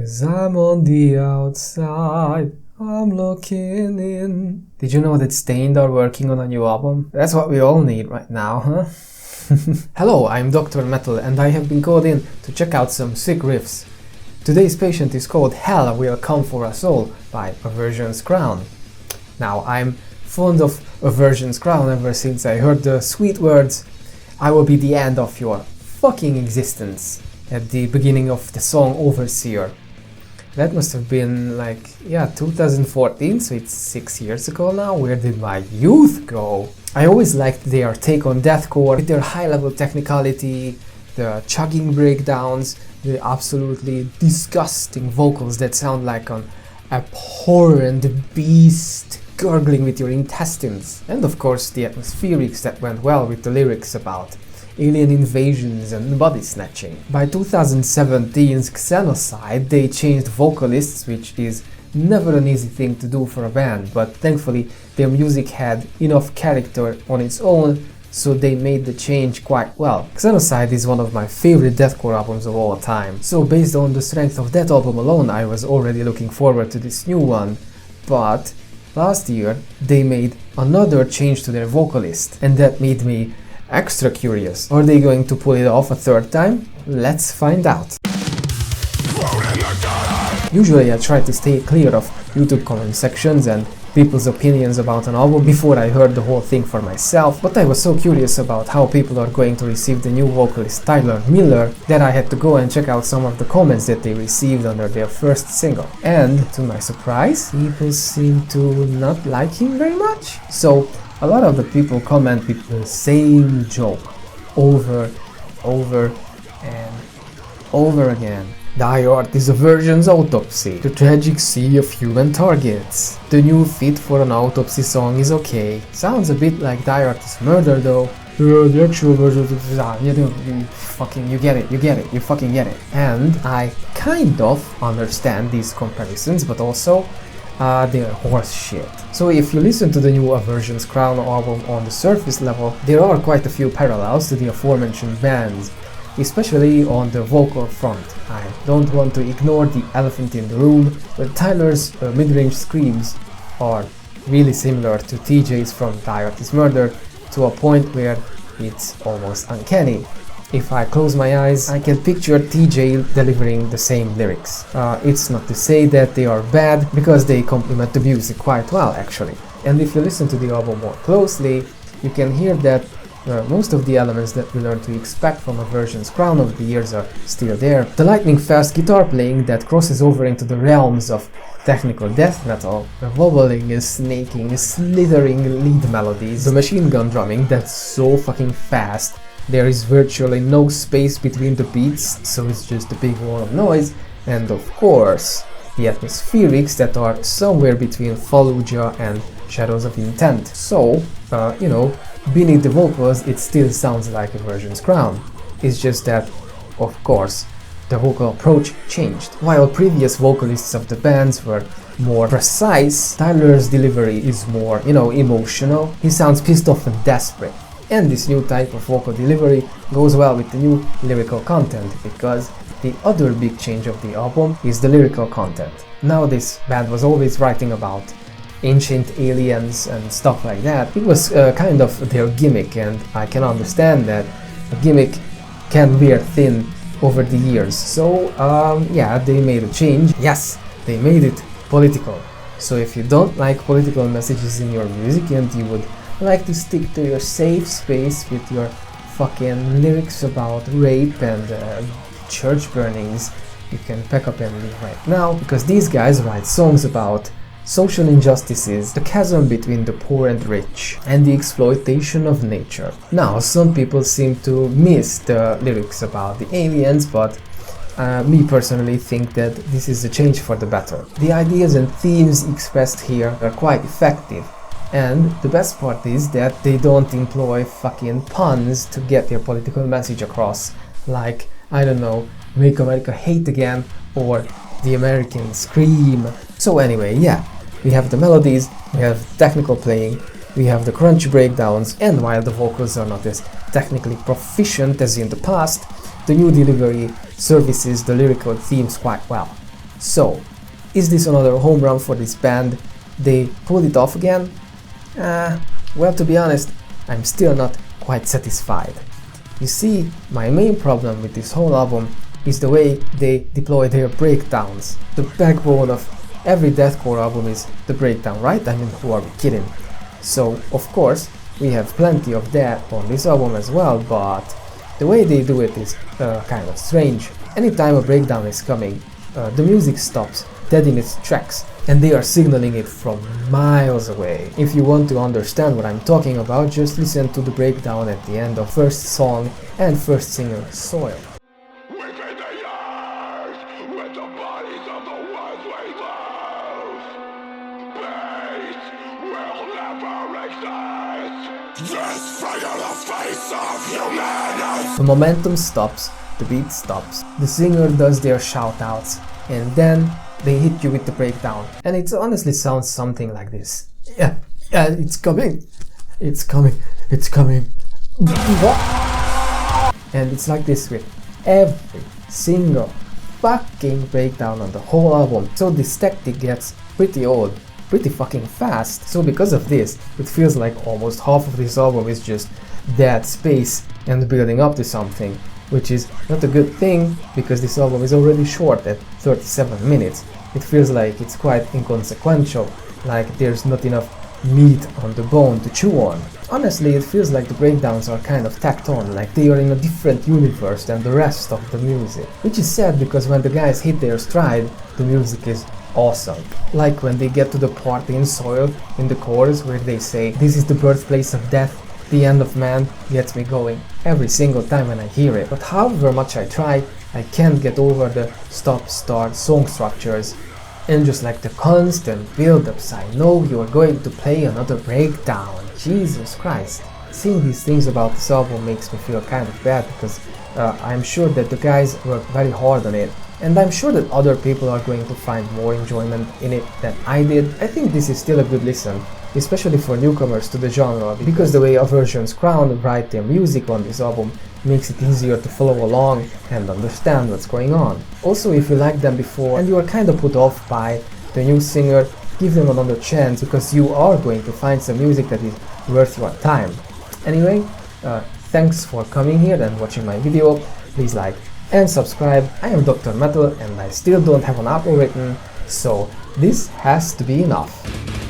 'Cause I'm on the outside, I'm looking in. Did you know that Stained are working on a new album? That's what we all need right now, huh? Hello, I'm Dr. Metal and I have been called in to check out some sick riffs. Today's patient is called Hell Will Come For Us All by Aversions Crown. Now, I'm fond of Aversions Crown ever since I heard the sweet words, "I will be the end of your fucking existence," at the beginning of the song Overseer. That must have been 2014, so it's 6 years ago now. Where did my youth go? I always liked their take on deathcore, with their high-level technicality, the chugging breakdowns, the absolutely disgusting vocals that sound like an abhorrent beast gurgling with your intestines. And of course the atmospherics that went well with the lyrics about alien invasions and body snatching. By 2017's Xenocide, they changed vocalists, which is never an easy thing to do for a band, but thankfully their music had enough character on its own, so they made the change quite well. Xenocide is one of my favorite deathcore albums of all time, so based on the strength of that album alone, I was already looking forward to this new one. But last year they made another change to their vocalist, and that made me extra curious. Are they going to pull it off a third time? Let's find out. Usually I try to stay clear of YouTube comment sections and people's opinions about an album before I heard the whole thing for myself, but I was so curious about how people are going to receive the new vocalist Tyler Miller that I had to go and check out some of the comments that they received under their first single. And to my surprise, people seem to not like him very much. So a lot of the people comment with the same joke over and over again. Die Art is Aversions Autopsy, the tragic sea of human targets. The new fit for an autopsy song is okay. Sounds a bit like Die Art is Murder though. The actual version of you get it, you fucking get it. And I kind of understand these comparisons, but also they're horse shit. So if you listen to the new Aversions Crown album on the surface level, there are quite a few parallels to the aforementioned bands, especially on the vocal front. I don't want to ignore the elephant in the room, but Tyler's mid-range screams are really similar to TJ's from Die Art is Murder, to a point where it's almost uncanny. If I close my eyes, I can picture TJ delivering the same lyrics. It's not to say that they are bad, because they complement the music quite well actually. And if you listen to the album more closely, you can hear that most of the elements that we learned to expect from Aversions Crown over the years are still there. The lightning-fast guitar playing that crosses over into the realms of technical death metal, the wobbling, snaking, slithering lead melodies, the machine gun drumming that's so fucking fast, there is virtually no space between the beats, so it's just a big wall of noise, and of course, the atmospherics that are somewhere between Fallujah and Shadows of Intent. So, beneath the vocals, it still sounds like Aversions Crown. It's just that, of course, the vocal approach changed. While previous vocalists of the bands were more precise, Tyler's delivery is more, emotional. He sounds pissed off and desperate. And this new type of vocal delivery goes well with the new lyrical content, because the other big change of the album is the lyrical content. Now this band was always writing about ancient aliens and stuff like that. It was kind of their gimmick, and I can understand that a gimmick can wear thin over the years. So they made a change. Yes, they made it political. So if you don't like political messages in your music and you would like to stick to your safe space with your fucking lyrics about rape and church burnings, you can pack up and leave right now, because these guys write songs about social injustices, the chasm between the poor and rich, and the exploitation of nature. Now, some people seem to miss the lyrics about the aliens, but me personally think that this is a change for the better. The ideas and themes expressed here are quite effective, and the best part is that they don't employ fucking puns to get their political message across, like, I don't know, Make America Hate Again or The American Scream. So anyway, we have the melodies, we have technical playing, we have the crunchy breakdowns, and while the vocals are not as technically proficient as in the past, the new delivery services the lyrical themes quite well. So, is this another home run for this band? They pulled it off again? Well, to be honest, I'm still not quite satisfied. You see, my main problem with this whole album is the way they deploy their breakdowns. The backbone of every deathcore album is the breakdown, right? I mean, who are we kidding? So, of course, we have plenty of that on this album as well, but the way they do it is kind of strange. Anytime a breakdown is coming, the music stops dead in its tracks, and they are signaling it from miles away. If you want to understand what I'm talking about, just listen to the breakdown at the end of first song and first singer, Soil. The momentum stops, the beat stops, the singer does their shout-outs, and then they hit you with the breakdown. And it honestly sounds something like this. Yeah, it's coming. It's coming. It's coming. And it's like this with every single fucking breakdown on the whole album. So this tactic gets pretty old, pretty fucking fast. So because of this, it feels like almost half of this album is just dead space and building up to something, which is not a good thing because this album is already short at 37 minutes. It feels like it's quite inconsequential, like there's not enough meat on the bone to chew on. Honestly, it feels like the breakdowns are kind of tacked on, like they are in a different universe than the rest of the music. Which is sad because when the guys hit their stride, the music is awesome. Like when they get to the part in Soil in the chorus where they say, "This is the birthplace of death, the end of man," gets me going every single time when I hear it. But however much I try, I can't get over the stop-start song structures. And just like the constant build-ups, I know you are going to play another breakdown. Jesus Christ. Seeing these things about this album makes me feel kind of bad because I'm sure that the guys worked very hard on it. And I'm sure that other people are going to find more enjoyment in it than I did. I think this is still a good listen, especially for newcomers to the genre, because the way Aversions Crown write their music on this album makes it easier to follow along and understand what's going on. Also, if you liked them before and you are kind of put off by the new singer, give them another chance because you are going to find some music that is worth your time. Anyway, thanks for coming here and watching my video. Please like and subscribe. I am Dr. Metal and I still don't have an outro written, so this has to be enough.